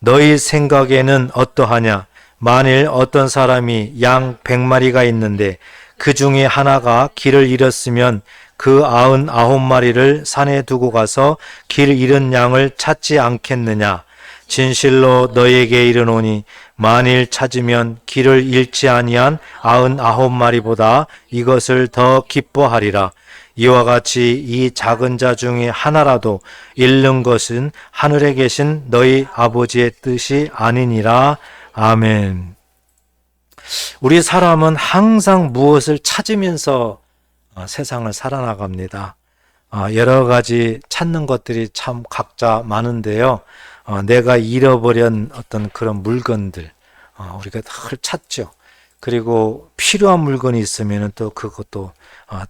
너희 생각에는 어떠하냐? 만일 어떤 사람이 양 100마리가 있는데 그 중에 하나가 길을 잃었으면 그 99마리를 산에 두고 가서 길 잃은 양을 찾지 않겠느냐? 진실로 너희에게 이르노니 만일 찾으면 길을 잃지 아니한 99마리보다 이것을 더 기뻐하리라. 이와 같이 이 작은 자 중에 하나라도 잃는 것은 하늘에 계신 너희 아버지의 뜻이 아니니라. 아멘. 우리 사람은 항상 무엇을 찾으면서 세상을 살아나갑니다. 여러 가지 찾는 것들이 참 각자 많은데요. 내가 잃어버린 어떤 그런 물건들, 우리가 늘 찾죠. 그리고 필요한 물건이 있으면 또 그것도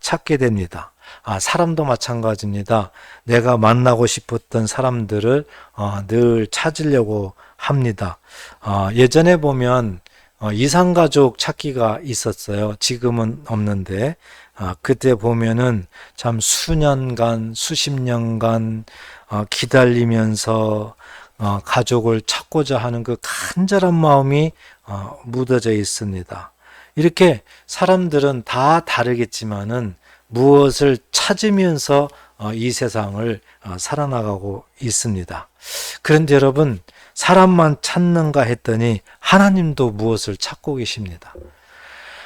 찾게 됩니다. 사람도 마찬가지입니다. 내가 만나고 싶었던 사람들을 늘 찾으려고 합니다. 예전에 보면 이산가족 찾기가 있었어요. 지금은 없는데 그때 보면은 참 수년간, 수십 년간 기다리면서 가족을 찾고자 하는 그 간절한 마음이 묻어져 있습니다. 이렇게 사람들은 다 다르겠지만은 무엇을 찾으면서 이 세상을 살아나가고 있습니다. 그런데 여러분, 사람만 찾는가 했더니 하나님도 무엇을 찾고 계십니다.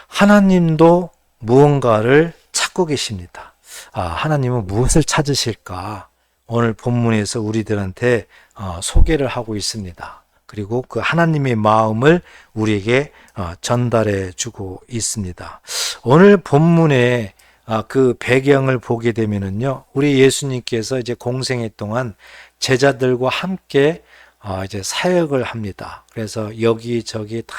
하나님도 무언가를 찾고 계십니다. 하나님은 무엇을 찾으실까? 오늘 본문에서 우리들한테 소개를 하고 있습니다. 그리고 그 하나님의 마음을 우리에게 전달해 주고 있습니다. 오늘 본문에 그 배경을 보게 되면은요, 우리 예수님께서 이제 공생애 동안 제자들과 함께 이제 사역을 합니다. 그래서 여기저기 다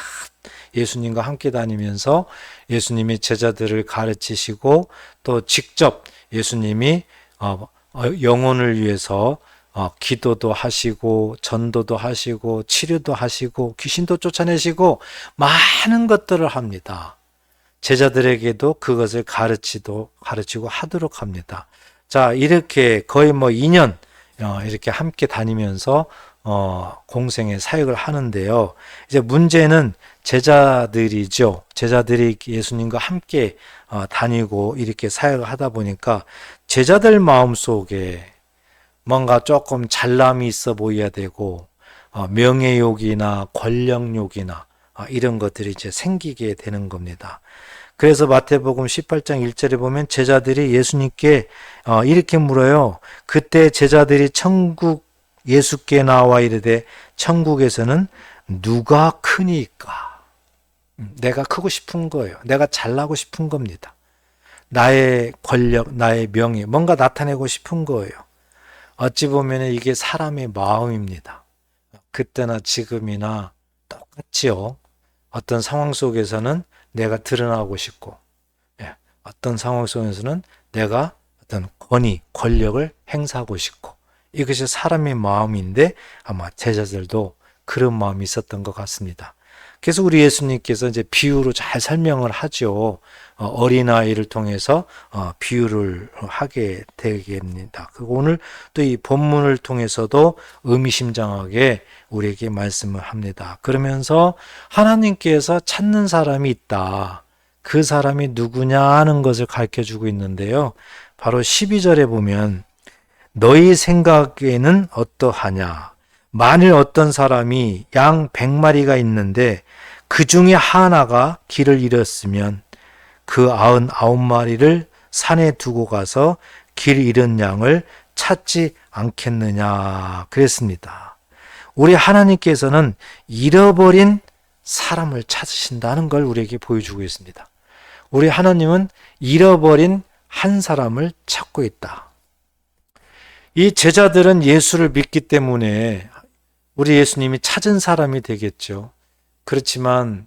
예수님과 함께 다니면서 예수님이 제자들을 가르치시고 또 직접 예수님이 영혼을 위해서 기도도 하시고 전도도 하시고 치료도 하시고 귀신도 쫓아내시고 많은 것들을 합니다. 제자들에게도 그것을 가르치고 하도록 합니다. 자, 이렇게 거의 2년 이렇게 함께 다니면서 공생의 사역을 하는데요. 이제 문제는 제자들이죠. 제자들이 예수님과 함께 다니고 이렇게 사역을 하다 보니까 제자들 마음속에 뭔가 조금 잘남이 있어 보여야 되고 명예욕이나 권력욕이나 이런 것들이 이제 생기게 되는 겁니다. 그래서 마태복음 18장 1절에 보면 제자들이 예수님께 이렇게 물어요. 그때 제자들이 천국 예수께 나와 이르되 천국에서는 누가 크니까? 내가 크고 싶은 거예요. 내가 잘나고 싶은 겁니다. 나의 권력, 나의 명예, 뭔가 나타내고 싶은 거예요. 어찌 보면 이게 사람의 마음입니다. 그때나 지금이나 똑같지요. 어떤 상황 속에서는 내가 드러나고 싶고, 어떤 상황 속에서는 내가 어떤 권위, 권력을 행사하고 싶고, 이것이 사람의 마음인데 아마 제자들도 그런 마음이 있었던 것 같습니다. 그래서 우리 예수님께서 이제 비유로 잘 설명을 하죠. 어린아이를 통해서 비유를 하게 되겠습니다. 그리고 오늘 또 이 본문을 통해서도 의미심장하게 우리에게 말씀을 합니다. 그러면서 하나님께서 찾는 사람이 있다. 그 사람이 누구냐 하는 것을 가르쳐주고 있는데요. 바로 12절에 보면 너희 생각에는 어떠하냐? 만일 어떤 사람이 양 100마리가 있는데 그 중에 하나가 길을 잃었으면 그 99마리를 산에 두고 가서 길 잃은 양을 찾지 않겠느냐 그랬습니다. 우리 하나님께서는 잃어버린 사람을 찾으신다는 걸 우리에게 보여주고 있습니다. 우리 하나님은 잃어버린 한 사람을 찾고 있다. 이 제자들은 예수를 믿기 때문에 우리 예수님이 찾은 사람이 되겠죠. 그렇지만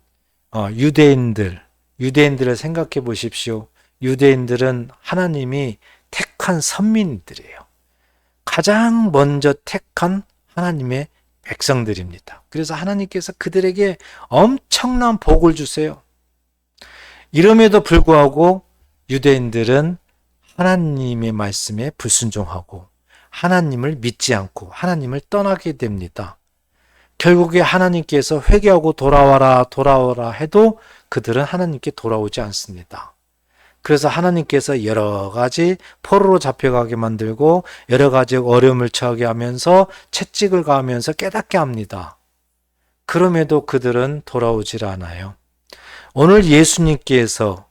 유대인들을 생각해 보십시오. 유대인들은 하나님이 택한 선민들이에요. 가장 먼저 택한 하나님의 백성들입니다. 그래서 하나님께서 그들에게 엄청난 복을 주세요. 이름에도 불구하고 유대인들은 하나님의 말씀에 불순종하고 하나님을 믿지 않고 하나님을 떠나게 됩니다. 결국에 하나님께서 회개하고 돌아와라 해도 그들은 하나님께 돌아오지 않습니다. 그래서 하나님께서 여러 가지 포로로 잡혀가게 만들고 여러 가지 어려움을 처하게 하면서 채찍을 가하면서 깨닫게 합니다. 그럼에도 그들은 돌아오질 않아요. 오늘 예수님께서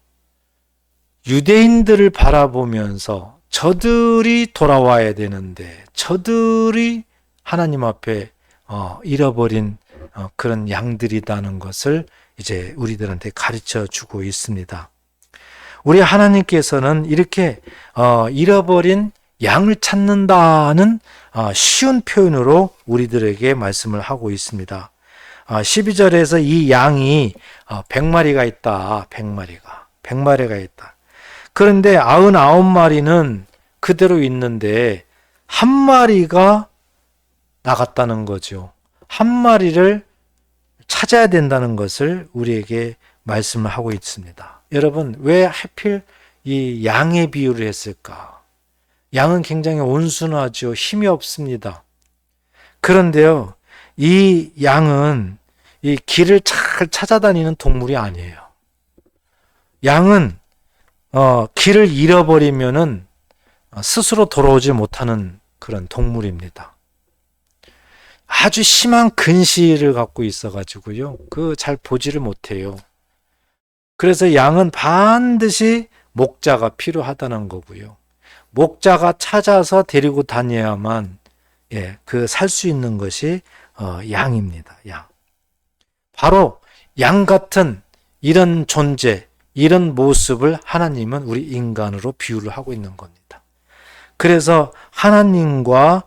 유대인들을 바라보면서 저들이 돌아와야 되는데 저들이 하나님 앞에 잃어버린 그런 양들이라는 것을 이제 우리들한테 가르쳐 주고 있습니다. 우리 하나님께서는 이렇게 잃어버린 양을 찾는다는 쉬운 표현으로 우리들에게 말씀을 하고 있습니다. 12절에서 이 양이 100마리가 있다. 100마리가 있다. 그런데 99마리는 그대로 있는데 한 마리가 나갔다는 거죠. 한 마리를 찾아야 된다는 것을 우리에게 말씀을 하고 있습니다. 여러분, 왜 하필 이 양의 비유를 했을까? 양은 굉장히 온순하죠. 힘이 없습니다. 그런데요, 이 양은 이 길을 잘 찾아다니는 동물이 아니에요. 양은 길을 잃어버리면은 스스로 돌아오지 못하는 그런 동물입니다. 아주 심한 근시를 갖고 있어가지고요. 잘 보지를 못해요. 그래서 양은 반드시 목자가 필요하다는 거고요. 목자가 찾아서 데리고 다녀야만 살 수 있는 것이 양입니다. 양. 바로 양 같은 이런 존재, 이런 모습을 하나님은 우리 인간으로 비유를 하고 있는 겁니다. 그래서 하나님과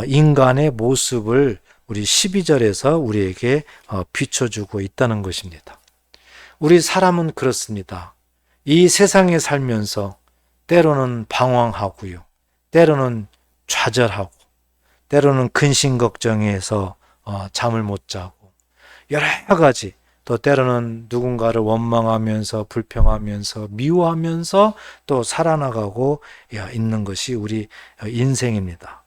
인간의 모습을 우리 12절에서 우리에게 비춰주고 있다는 것입니다. 우리 사람은 그렇습니다. 이 세상에 살면서 때로는 방황하고요. 때로는 좌절하고 때로는 근심걱정해서 잠을 못 자고 여러 가지 또 때로는 누군가를 원망하면서 불평하면서 미워하면서 또 살아나가고 있는 것이 우리 인생입니다.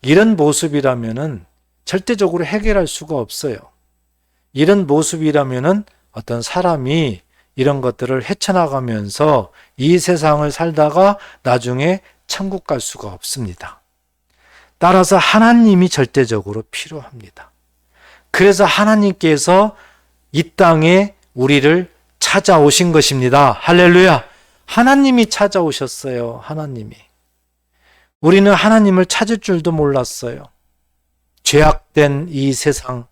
이런 모습이라면은 절대적으로 해결할 수가 없어요. 이런 모습이라면은 어떤 사람이 이런 것들을 헤쳐나가면서 이 세상을 살다가 나중에 천국 갈 수가 없습니다. 따라서 하나님이 절대적으로 필요합니다. 그래서 하나님께서 이 땅에 우리를 찾아오신 것입니다. 할렐루야! 하나님이 찾아오셨어요. 하나님이. 우리는 하나님을 찾을 줄도 몰랐어요. 죄악된 이 세상,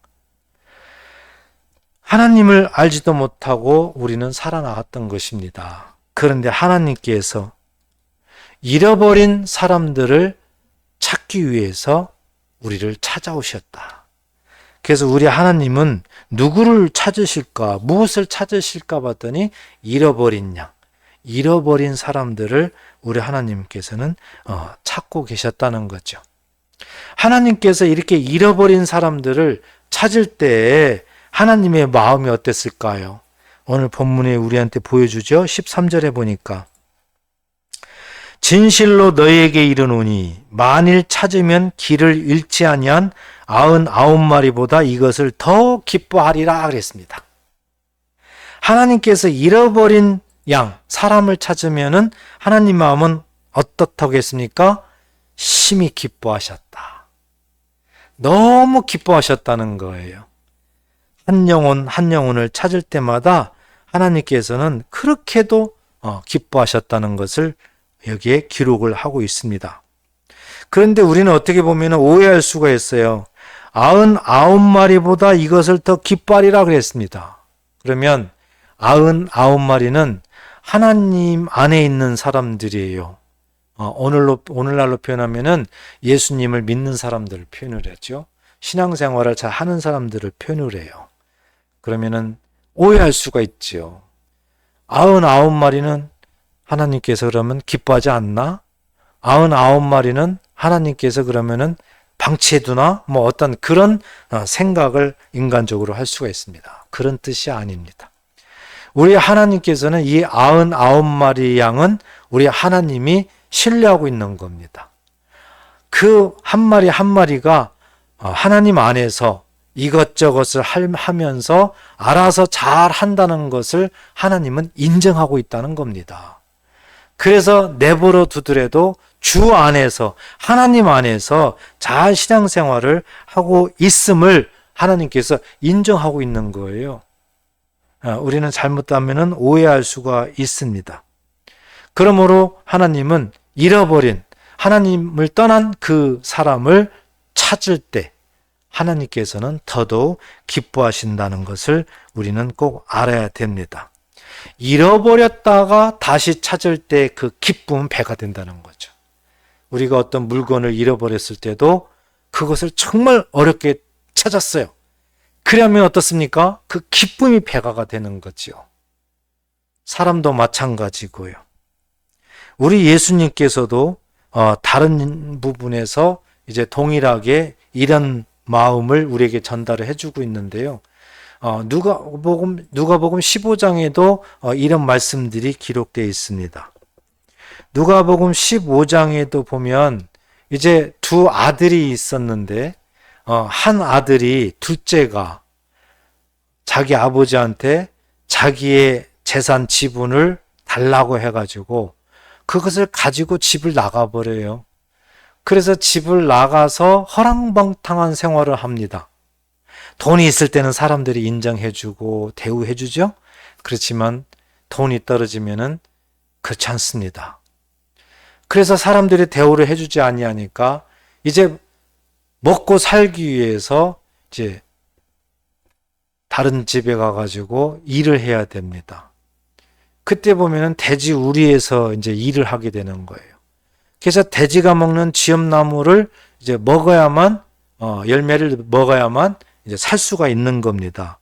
하나님을 알지도 못하고 우리는 살아나갔던 것입니다. 그런데 하나님께서 잃어버린 사람들을 찾기 위해서 우리를 찾아오셨다. 그래서 우리 하나님은 누구를 찾으실까, 무엇을 찾으실까 봤더니 잃어버린 양, 잃어버린 사람들을 우리 하나님께서는 찾고 계셨다는 거죠. 하나님께서 이렇게 잃어버린 사람들을 찾을 때 하나님의 마음이 어땠을까요? 오늘 본문에 우리한테 보여주죠. 13절에 보니까 진실로 너희에게 이르노니 만일 찾으면 길을 잃지 아니한 99마리보다 이것을 더 기뻐하리라 그랬습니다. 하나님께서 잃어버린 양, 사람을 찾으면은 하나님 마음은 어떻다겠습니까? 심히 기뻐하셨다. 너무 기뻐하셨다는 거예요. 한 영혼을 찾을 때마다 하나님께서는 그렇게도 기뻐하셨다는 것을 여기에 기록을 하고 있습니다. 그런데 우리는 어떻게 보면 오해할 수가 있어요. 99마리보다 이것을 더 기뻐하리라 그랬습니다. 그러면 99마리는 하나님 안에 있는 사람들이에요. 오늘날로 표현하면은 예수님을 믿는 사람들을 표현을 했죠. 신앙생활을 잘 하는 사람들을 표현을 해요. 그러면은 오해할 수가 있죠. 99마리는 하나님께서 그러면 기뻐하지 않나? 99마리는 하나님께서 그러면은 방치해두나? 어떤 그런 생각을 인간적으로 할 수가 있습니다. 그런 뜻이 아닙니다. 우리 하나님께서는 이 99마리 양은 우리 하나님이 신뢰하고 있는 겁니다. 그 한 마리 한 마리가 하나님 안에서 이것저것을 하면서 알아서 잘 한다는 것을 하나님은 인정하고 있다는 겁니다. 그래서 내버려 두더라도 주 안에서, 하나님 안에서 잘 신앙생활을 하고 있음을 하나님께서 인정하고 있는 거예요. 우리는 잘못하면 오해할 수가 있습니다. 그러므로 하나님은 잃어버린, 하나님을 떠난 그 사람을 찾을 때 하나님께서는 더더욱 기뻐하신다는 것을 우리는 꼭 알아야 됩니다. 잃어버렸다가 다시 찾을 때 그 기쁨은 배가 된다는 거죠. 우리가 어떤 물건을 잃어버렸을 때도 그것을 정말 어렵게 찾았어요. 그러면 어떻습니까? 그 기쁨이 배가 되는 거죠. 사람도 마찬가지고요. 우리 예수님께서도 다른 부분에서 이제 동일하게 이런 마음을 우리에게 전달을 해주고 있는데요. 누가복음 15장에도 이런 말씀들이 기록되어 있습니다. 누가복음 15장에도 보면 이제 두 아들이 있었는데 한 아들이 둘째가 자기 아버지한테 자기의 재산 지분을 달라고 해가지고 그것을 가지고 집을 나가버려요. 그래서 집을 나가서 허랑방탕한 생활을 합니다. 돈이 있을 때는 사람들이 인정해주고 대우해주죠. 그렇지만 돈이 떨어지면은 그렇지 않습니다. 그래서 사람들이 대우를 해주지 아니하니까 이제 먹고 살기 위해서 이제 다른 집에 가가지고 일을 해야 됩니다. 그때 보면은 돼지 우리에서 이제 일을 하게 되는 거예요. 그래서 돼지가 먹는 지엄나무를 이제 먹어야만 열매를 먹어야만 이제 살 수가 있는 겁니다.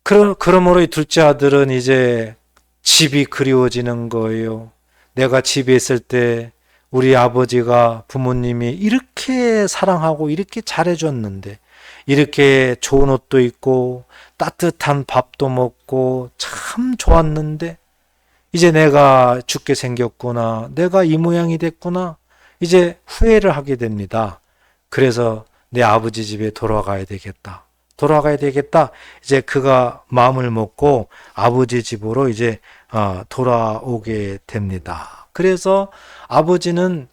그러므로 이 둘째 아들은 이제 집이 그리워지는 거예요. 내가 집에 있을 때 우리 아버지가 부모님이 이렇게 사랑하고 이렇게 잘해줬는데 이렇게 좋은 옷도 입고 따뜻한 밥도 먹고 참 좋았는데 이제 내가 죽게 생겼구나. 내가 이 모양이 됐구나. 이제 후회를 하게 됩니다. 그래서 내 아버지 집에 돌아가야 되겠다. 이제 그가 마음을 먹고 아버지 집으로 이제 돌아오게 됩니다. 그래서 아버지는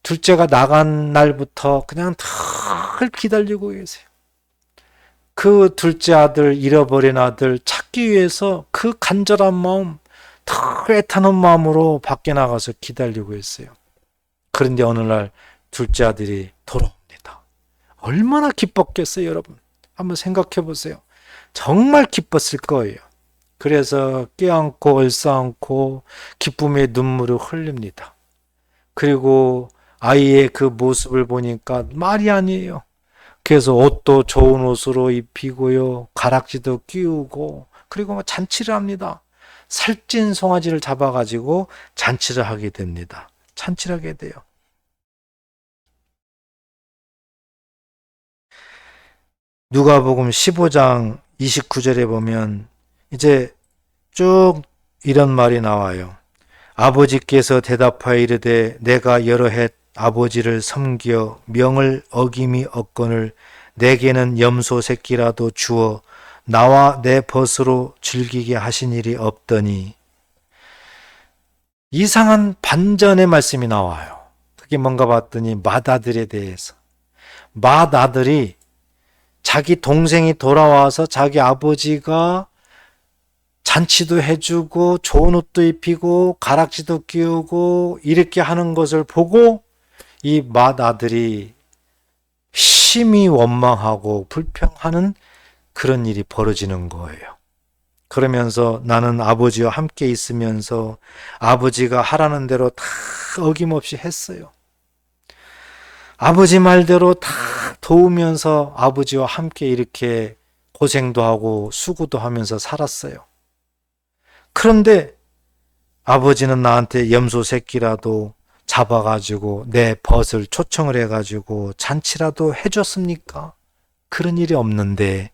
둘째가 나간 날부터 그냥 늘 기다리고 계세요. 그 둘째 아들, 잃어버린 아들 찾기 위해서 그 간절한 마음, 늘 애타는 마음으로 밖에 나가서 기다리고 있어요. 그런데 어느 날 둘째 아들이 돌아옵니다. 얼마나 기뻤겠어요, 여러분? 한번 생각해 보세요. 정말 기뻤을 거예요. 그래서 껴안고 얼싸안고 기쁨의 눈물을 흘립니다. 그리고 아이의 그 모습을 보니까 말이 아니에요. 그래서 옷도 좋은 옷으로 입히고요. 가락지도 끼우고 그리고 잔치를 합니다. 살찐 송아지를 잡아가지고 잔치를 하게 됩니다. 잔치를 하게 돼요. 누가복음 15장 29절에 보면 이제 쭉 이런 말이 나와요. 아버지께서 대답하여 이르되 내가 여러 해 아버지를 섬겨 명을 어김이 없거늘 내게는 염소 새끼라도 주어 나와 내 벗으로 즐기게 하신 일이 없더니. 이상한 반전의 말씀이 나와요. 그게 뭔가 봤더니 맏아들에 대해서. 맏아들이 자기 동생이 돌아와서 자기 아버지가 잔치도 해주고 좋은 옷도 입히고 가락지도 끼우고 이렇게 하는 것을 보고 이 맏아들이 심히 원망하고 불평하는 그런 일이 벌어지는 거예요. 그러면서 나는 아버지와 함께 있으면서 아버지가 하라는 대로 다 어김없이 했어요. 아버지 말대로 다 도우면서 아버지와 함께 이렇게 고생도 하고 수고도 하면서 살았어요. 그런데 아버지는 나한테 염소 새끼라도 잡아가지고 내 벗을 초청을 해가지고 잔치라도 해줬습니까? 그런 일이 없는데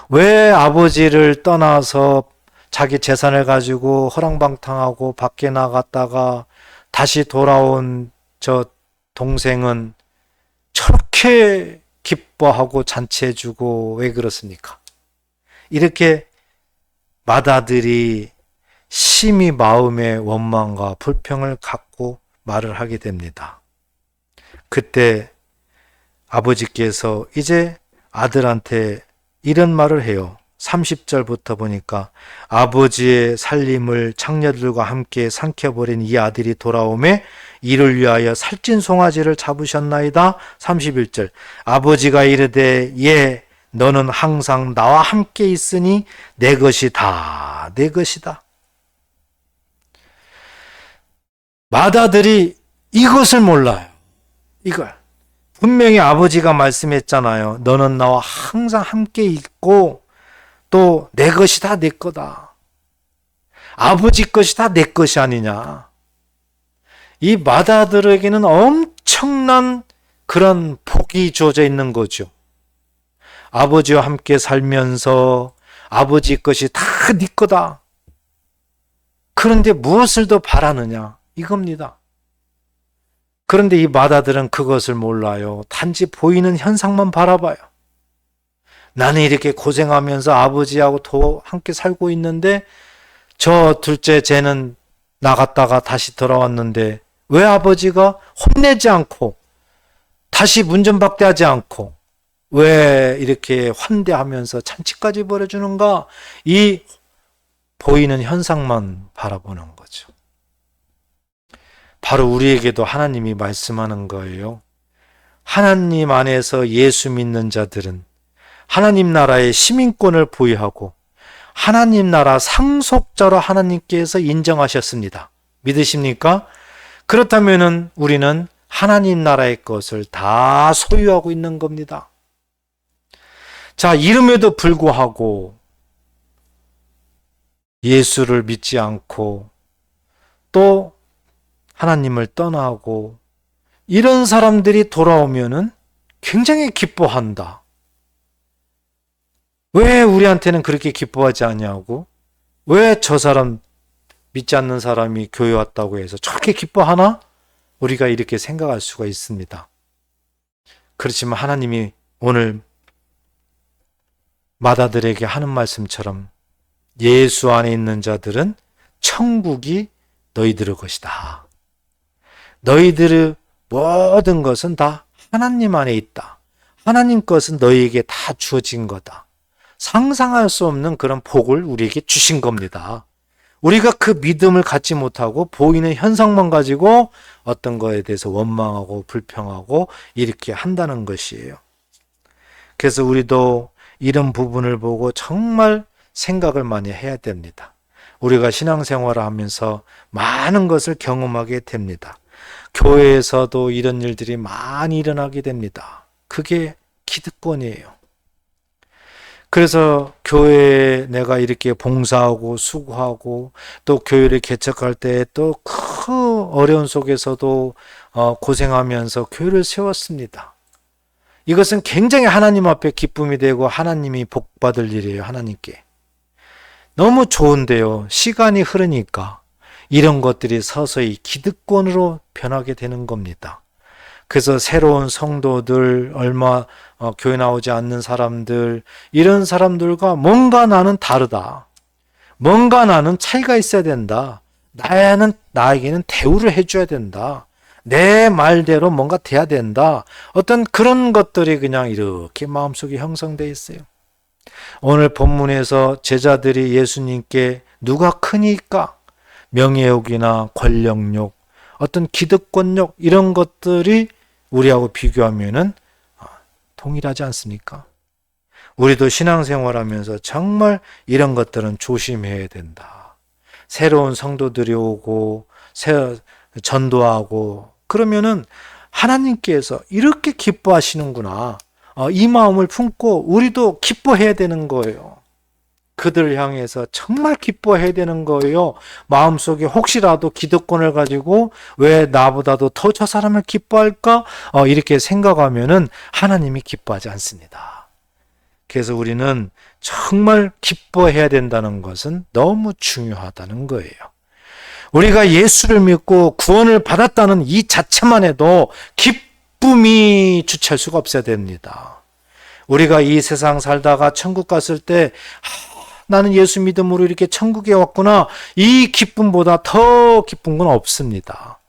왜 아버지를 떠나서 자기 재산을 가지고 허랑방탕하고 밖에 나갔다가 다시 돌아온 저 동생은 저렇게 기뻐하고 잔치해주고 왜 그렇습니까? 이렇게 맏아들이 심히 마음의 원망과 불평을 갖고 말을 하게 됩니다. 그때 아버지께서 이제 아들한테 이런 말을 해요. 30절부터 보니까 아버지의 살림을 장녀들과 함께 삼켜버린 이 아들이 돌아오매 이를 위하여 살찐 송아지를 잡으셨나이다. 31절 아버지가 이르되 예 너는 항상 나와 함께 있으니 내 것이 다 내 것이다. 맏아들이 이것을 몰라요. 이걸 분명히 아버지가 말씀했잖아요. 너는 나와 항상 함께 있고 또 내 것이 다 내 거다. 아버지 것이 다 내 것이 아니냐. 이 맏아들에게는 엄청난 그런 복이 주어져 있는 거죠. 아버지와 함께 살면서 아버지 것이 다 네 거다. 그런데 무엇을 더 바라느냐 이겁니다. 그런데 이 맏아들은 그것을 몰라요. 단지 보이는 현상만 바라봐요. 나는 이렇게 고생하면서 아버지하고 더 함께 살고 있는데 저 둘째 쟤는 나갔다가 다시 돌아왔는데 왜 아버지가 혼내지 않고 다시 문전박대하지 않고 왜 이렇게 환대하면서 잔치까지 벌여주는가? 이 보이는 현상만 바라보는 거죠. 바로 우리에게도 하나님이 말씀하는 거예요. 하나님 안에서 예수 믿는 자들은 하나님 나라의 시민권을 보유하고 하나님 나라 상속자로 하나님께서 인정하셨습니다. 믿으십니까? 그렇다면 우리는 하나님 나라의 것을 다 소유하고 있는 겁니다. 자, 이름에도 불구하고 예수를 믿지 않고 또 하나님을 떠나고 이런 사람들이 돌아오면은 굉장히 기뻐한다. 왜 우리한테는 그렇게 기뻐하지 않냐고? 왜 저 사람 믿지 않는 사람이 교회 왔다고 해서 저렇게 기뻐하나? 우리가 이렇게 생각할 수가 있습니다. 그렇지만 하나님이 오늘 맏아들에게 하는 말씀처럼 예수 안에 있는 자들은 천국이 너희들의 것이다. 너희들의 모든 것은 다 하나님 안에 있다. 하나님 것은 너희에게 다 주어진 거다. 상상할 수 없는 그런 복을 우리에게 주신 겁니다. 우리가 그 믿음을 갖지 못하고 보이는 현상만 가지고 어떤 거에 대해서 원망하고 불평하고 이렇게 한다는 것이에요. 그래서 우리도 이런 부분을 보고 정말 생각을 많이 해야 됩니다. 우리가 신앙생활을 하면서 많은 것을 경험하게 됩니다. 교회에서도 이런 일들이 많이 일어나게 됩니다. 그게 기득권이에요. 그래서 교회에 내가 이렇게 봉사하고 수고하고 또 교회를 개척할 때 또 큰 어려운 속에서도 고생하면서 교회를 세웠습니다. 이것은 굉장히 하나님 앞에 기쁨이 되고 하나님이 복받을 일이에요. 하나님께. 너무 좋은데요. 시간이 흐르니까 이런 것들이 서서히 기득권으로 변하게 되는 겁니다. 그래서 새로운 성도들, 얼마 교회 나오지 않는 사람들, 이런 사람들과 뭔가 나는 다르다. 뭔가 나는 차이가 있어야 된다. 나에게는 대우를 해줘야 된다. 내 말대로 뭔가 돼야 된다. 어떤 그런 것들이 그냥 이렇게 마음속에 형성되어 있어요. 오늘 본문에서 제자들이 예수님께 누가 크니까 명예욕이나 권력욕, 어떤 기득권욕 이런 것들이 우리하고 비교하면은 동일하지 않습니까? 우리도 신앙생활하면서 정말 이런 것들은 조심해야 된다. 새로운 성도들이 오고 전도하고 그러면은 하나님께서 이렇게 기뻐하시는구나. 이 마음을 품고 우리도 기뻐해야 되는 거예요. 그들을 향해서 정말 기뻐해야 되는 거예요. 마음속에 혹시라도 기득권을 가지고 왜 나보다도 더 저 사람을 기뻐할까? 이렇게 생각하면은 하나님이 기뻐하지 않습니다. 그래서 우리는 정말 기뻐해야 된다는 것은 너무 중요하다는 거예요. 우리가 예수를 믿고 구원을 받았다는 이 자체만 해도 기쁨이 주체할 수가 없어야 됩니다. 우리가 이 세상 살다가 천국 갔을 때 나는 예수 믿음으로 이렇게 천국에 왔구나. 이 기쁨보다 더 기쁜 건 없습니다.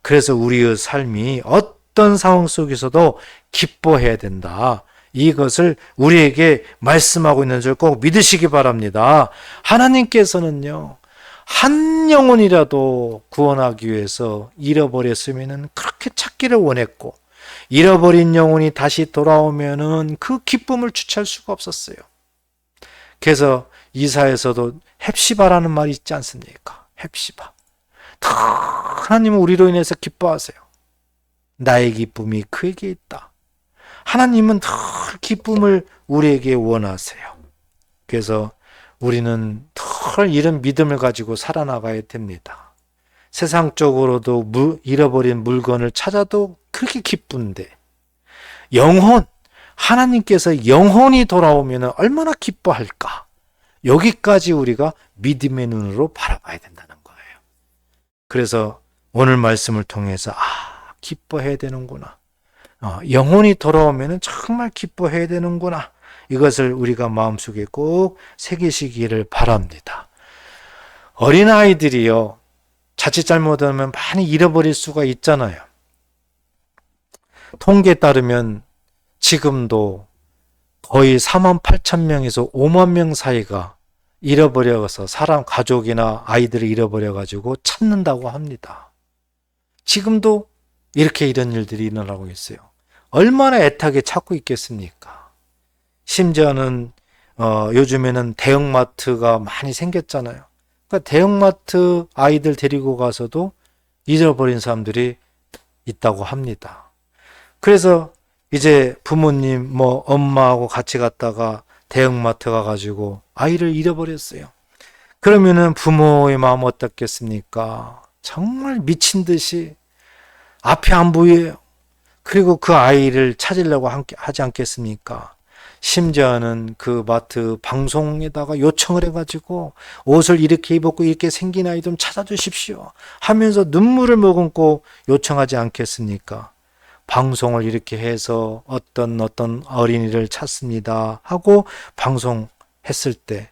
그래서 우리의 삶이 어떤 상황 속에서도 기뻐해야 된다. 이것을 우리에게 말씀하고 있는 줄 꼭 믿으시기 바랍니다. 하나님께서는요, 한 영혼이라도 구원하기 위해서 잃어버렸으면 그렇게 찾기를 원했고, 잃어버린 영혼이 다시 돌아오면은 그 기쁨을 주체할 수가 없었어요. 그래서 이사에서도 헵시바라는 말이 있지 않습니까? 헵시바. 하나님은 우리로 인해서 기뻐하세요. 나의 기쁨이 그에게 있다. 하나님은 늘 기쁨을 우리에게 원하세요. 그래서 우리는 늘 이런 믿음을 가지고 살아나가야 됩니다. 세상적으로도 잃어버린 물건을 찾아도 그렇게 기쁜데, 하나님께서 영혼이 돌아오면 얼마나 기뻐할까? 여기까지 우리가 믿음의 눈으로 바라봐야 된다는 거예요. 그래서 오늘 말씀을 통해서 기뻐해야 되는구나. 영혼이 돌아오면 정말 기뻐해야 되는구나. 이것을 우리가 마음속에 꼭 새기시기를 바랍니다. 어린아이들이요, 자칫 잘못하면 많이 잃어버릴 수가 있잖아요. 통계에 따르면 지금도 거의 48,000명에서 5만 명 사이가 잃어버려서 가족이나 아이들을 잃어버려가지고 찾는다고 합니다. 지금도 이렇게 이런 일들이 일어나고 있어요. 얼마나 애타게 찾고 있겠습니까? 심지어는 요즘에는 대형마트가 많이 생겼잖아요. 그러니까 대형마트 아이들 데리고 가서도 잃어버린 사람들이 있다고 합니다. 그래서 이제 부모님, 엄마하고 같이 갔다가 대형마트 가가지고 아이를 잃어버렸어요. 그러면은 부모의 마음 어떻겠습니까? 정말 미친 듯이 앞이 안 보여요. 그리고 그 아이를 찾으려고 하지 않겠습니까? 심지어는 그 마트 방송에다가 요청을 해가지고 옷을 이렇게 입었고 이렇게 생긴 아이 좀 찾아주십시오 하면서 눈물을 머금고 요청하지 않겠습니까? 방송을 이렇게 해서 어떤 어린이를 찾습니다 하고 방송했을 때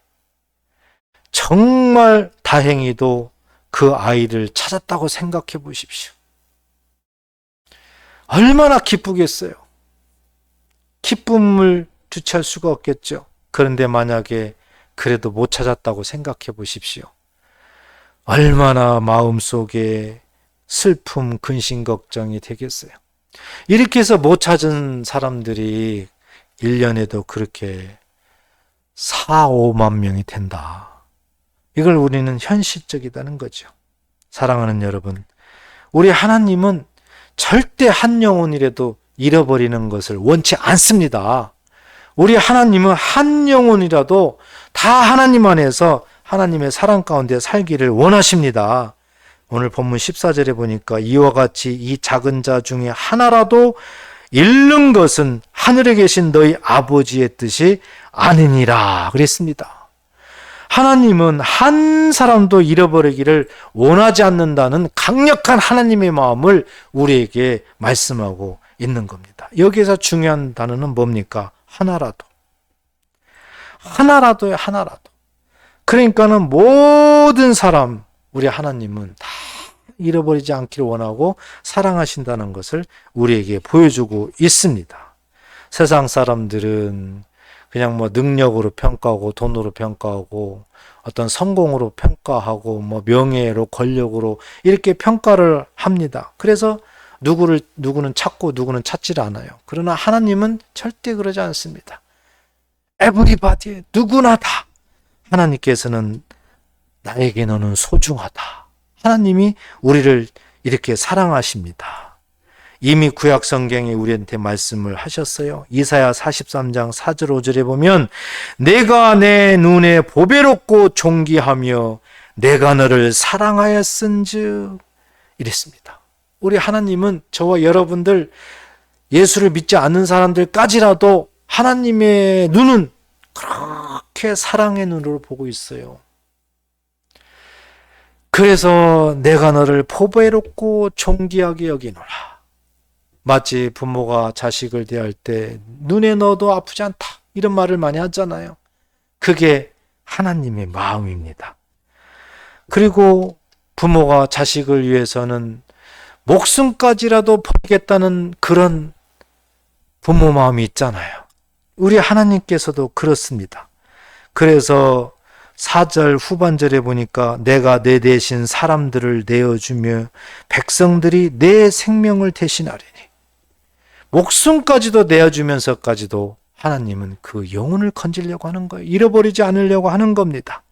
정말 다행히도 그 아이를 찾았다고 생각해 보십시오. 얼마나 기쁘겠어요. 기쁨을 주체할 수가 없겠죠. 그런데 만약에 그래도 못 찾았다고 생각해 보십시오. 얼마나 마음속에 슬픔, 근심, 걱정이 되겠어요. 이렇게 해서 못 찾은 사람들이 1년에도 그렇게 4, 5만 명이 된다. 이걸 우리는 현실적이다는 거죠. 사랑하는 여러분, 우리 하나님은 절대 한 영혼이라도 잃어버리는 것을 원치 않습니다. 우리 하나님은 한 영혼이라도 다 하나님 안에서 하나님의 사랑 가운데 살기를 원하십니다. 오늘 본문 14절에 보니까 이와 같이 이 작은 자 중에 하나라도 잃는 것은 하늘에 계신 너희 아버지의 뜻이 아니니라 그랬습니다. 하나님은 한 사람도 잃어버리기를 원하지 않는다는 강력한 하나님의 마음을 우리에게 말씀하고 있는 겁니다. 여기에서 중요한 단어는 뭡니까? 하나라도. 하나라도요, 하나라도. 그러니까는 모든 사람, 우리 하나님은 다 잃어버리지 않기를 원하고 사랑하신다는 것을 우리에게 보여주고 있습니다. 세상 사람들은 그냥 능력으로 평가하고 돈으로 평가하고 어떤 성공으로 평가하고 명예로 권력으로 이렇게 평가를 합니다. 그래서 누구는 찾고 누구는 찾질 않아요. 그러나 하나님은 절대 그러지 않습니다. Everybody, 누구나 다. 하나님께서는 나에게 너는 소중하다. 하나님이 우리를 이렇게 사랑하십니다. 이미 구약 성경에 우리한테 말씀을 하셨어요. 이사야 43장 4절 5절에 보면 내가 내 눈에 보배롭고 존귀하며 내가 너를 사랑하였은즉 이랬습니다. 우리 하나님은 저와 여러분들 예수를 믿지 않는 사람들까지라도 하나님의 눈은 그렇게 사랑의 눈으로 보고 있어요. 그래서 내가 너를 보배롭고 존귀하게 여기노라. 마치 부모가 자식을 대할 때 눈에 넣어도 아프지 않다 이런 말을 많이 하잖아요. 그게 하나님의 마음입니다. 그리고 부모가 자식을 위해서는 목숨까지라도 버리겠다는 그런 부모 마음이 있잖아요. 우리 하나님께서도 그렇습니다. 그래서 4절 후반절에 보니까 내가 내 대신 사람들을 내어주며 백성들이 내 생명을 대신하리니, 목숨까지도 내어주면서까지도 하나님은 그 영혼을 건지려고 하는 거예요. 잃어버리지 않으려고 하는 겁니다.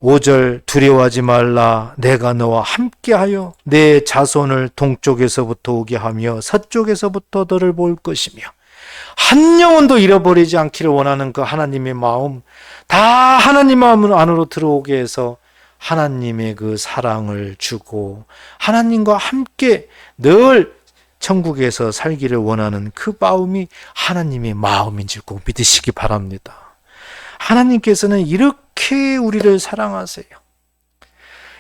5절 두려워하지 말라. 내가 너와 함께하여 내 자손을 동쪽에서부터 오게 하며 서쪽에서부터 너를 볼 것이며, 한 영혼도 잃어버리지 않기를 원하는 그 하나님의 마음, 다 하나님 마음 안으로 들어오게 해서 하나님의 그 사랑을 주고 하나님과 함께 늘 천국에서 살기를 원하는 그 마음이 하나님의 마음인 줄 꼭 믿으시기 바랍니다. 하나님께서는 이렇게 우리를 사랑하세요.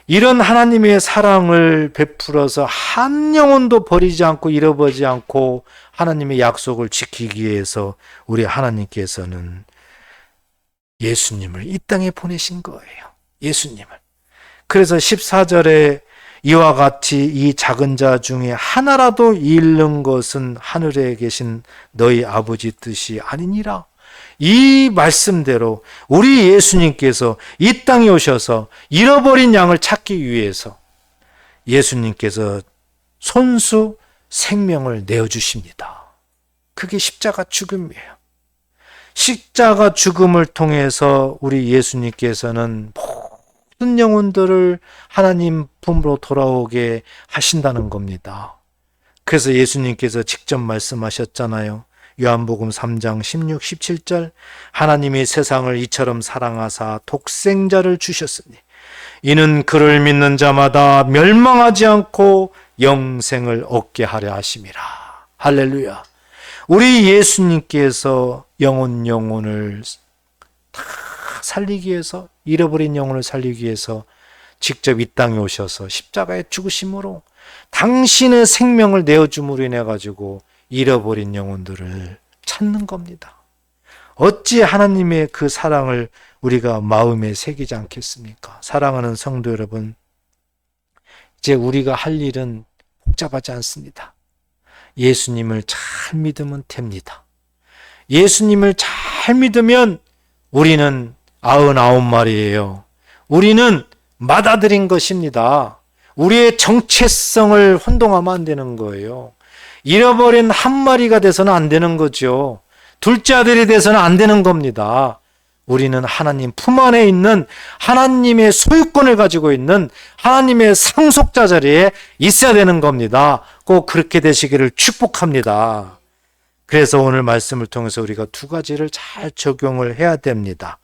이런 하나님의 사랑을 베풀어서 한 영혼도 버리지 않고 잃어버리지 않고 하나님의 약속을 지키기 위해서 우리 하나님께서는 예수님을 이 땅에 보내신 거예요. 예수님을. 그래서 14절에 이와 같이 이 작은 자 중에 하나라도 잃는 것은 하늘에 계신 너희 아버지 뜻이 아니니라. 이 말씀대로 우리 예수님께서 이 땅에 오셔서 잃어버린 양을 찾기 위해서 예수님께서 손수 생명을 내어주십니다. 그게 십자가 죽음이에요. 십자가 죽음을 통해서 우리 예수님께서는 모든 영혼들을 하나님 품으로 돌아오게 하신다는 겁니다. 그래서 예수님께서 직접 말씀하셨잖아요. 요한복음 3장 16, 17절 하나님이 세상을 이처럼 사랑하사 독생자를 주셨으니 이는 그를 믿는 자마다 멸망하지 않고 영생을 얻게 하려 하심이라. 할렐루야. 우리 예수님께서 영혼을 다 살리기 위해서, 잃어버린 영혼을 살리기 위해서 직접 이 땅에 오셔서 십자가에 죽으심으로 당신의 생명을 내어줌으로 인해 가지고 잃어버린 영혼들을 찾는 겁니다. 어찌 하나님의 그 사랑을 우리가 마음에 새기지 않겠습니까? 사랑하는 성도 여러분, 이제 우리가 할 일은 복잡하지 않습니다. 예수님을 잘 믿으면 됩니다. 예수님을 잘 믿으면 우리는 99마리예요. 우리는 맏아들인 것입니다. 우리의 정체성을 혼동하면 안 되는 거예요. 잃어버린 한 마리가 돼서는 안 되는 거죠. 둘째 아들이 돼서는 안 되는 겁니다. 우리는 하나님 품 안에 있는 하나님의 소유권을 가지고 있는 하나님의 상속자 자리에 있어야 되는 겁니다. 꼭 그렇게 되시기를 축복합니다. 그래서 오늘 말씀을 통해서 우리가 두 가지를 잘 적용을 해야 됩니다.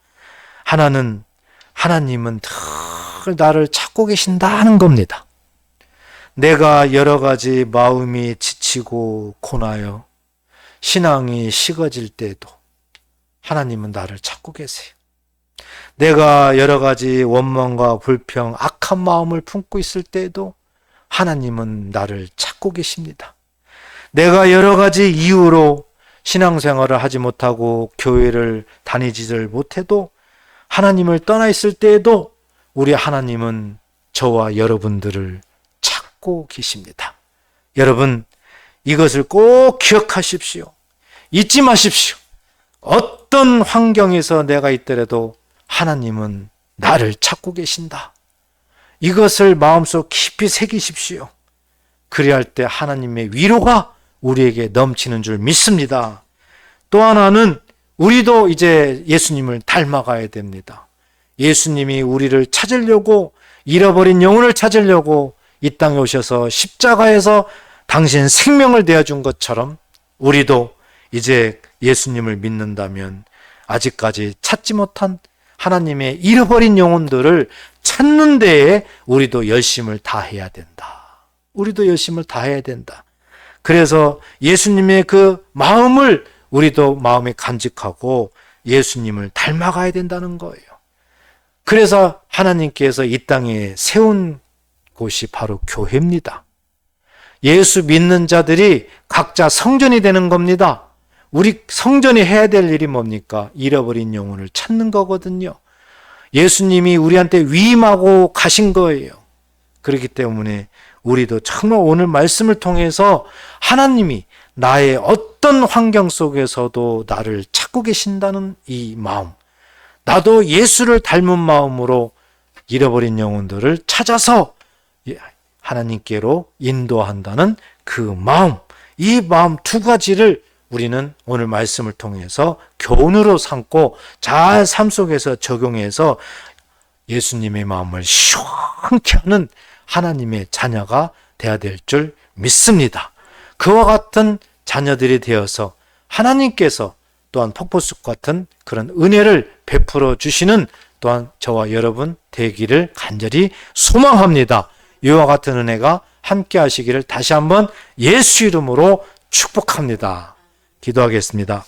하나는 하나님은 늘 나를 찾고 계신다는 겁니다. 내가 여러 가지 마음이 지치고 고나요, 신앙이 식어질 때에도 하나님은 나를 찾고 계세요. 내가 여러 가지 원망과 불평, 악한 마음을 품고 있을 때에도 하나님은 나를 찾고 계십니다. 내가 여러 가지 이유로 신앙생활을 하지 못하고 교회를 다니지를 못해도 하나님을 떠나 있을 때에도 우리 하나님은 저와 여러분들을 찾고 계십니다. 여러분, 이것을 꼭 기억하십시오. 잊지 마십시오. 어떤 환경에서 내가 있더라도 하나님은 나를 찾고 계신다. 이것을 마음속 깊이 새기십시오. 그래야 할 때 하나님의 위로가 우리에게 넘치는 줄 믿습니다. 또 하나는 우리도 이제 예수님을 닮아가야 됩니다. 예수님이 우리를 찾으려고, 잃어버린 영혼을 찾으려고 이 땅에 오셔서 십자가에서 당신 생명을 내어준 것처럼 우리도 이제 예수님을 믿는다면 아직까지 찾지 못한 하나님의 잃어버린 영혼들을 찾는 데에 우리도 열심을 다해야 된다. 우리도 열심을 다해야 된다. 그래서 예수님의 그 마음을 우리도 마음에 간직하고 예수님을 닮아가야 된다는 거예요. 그래서 하나님께서 이 땅에 세운 곳이 바로 교회입니다. 예수 믿는 자들이 각자 성전이 되는 겁니다. 우리 성전이 해야 될 일이 뭡니까? 잃어버린 영혼을 찾는 거거든요. 예수님이 우리한테 위임하고 가신 거예요. 그렇기 때문에 우리도 정말 오늘 말씀을 통해서 하나님이 나의 어떤 환경 속에서도 나를 찾고 계신다는 이 마음, 나도 예수를 닮은 마음으로 잃어버린 영혼들을 찾아서 하나님께로 인도한다는 그 마음, 이 마음 두 가지를 우리는 오늘 말씀을 통해서 교훈으로 삼고 잘 삶 속에서 적용해서 예수님의 마음을 시원케 하는 하나님의 자녀가 되어야 될 줄 믿습니다. 그와 같은 자녀들이 되어서 하나님께서 또한 폭포숲 같은 그런 은혜를 베풀어 주시는 또한 저와 여러분 되기를 간절히 소망합니다. 이와 같은 은혜가 함께 하시기를 다시 한번 예수 이름으로 축복합니다. 기도하겠습니다.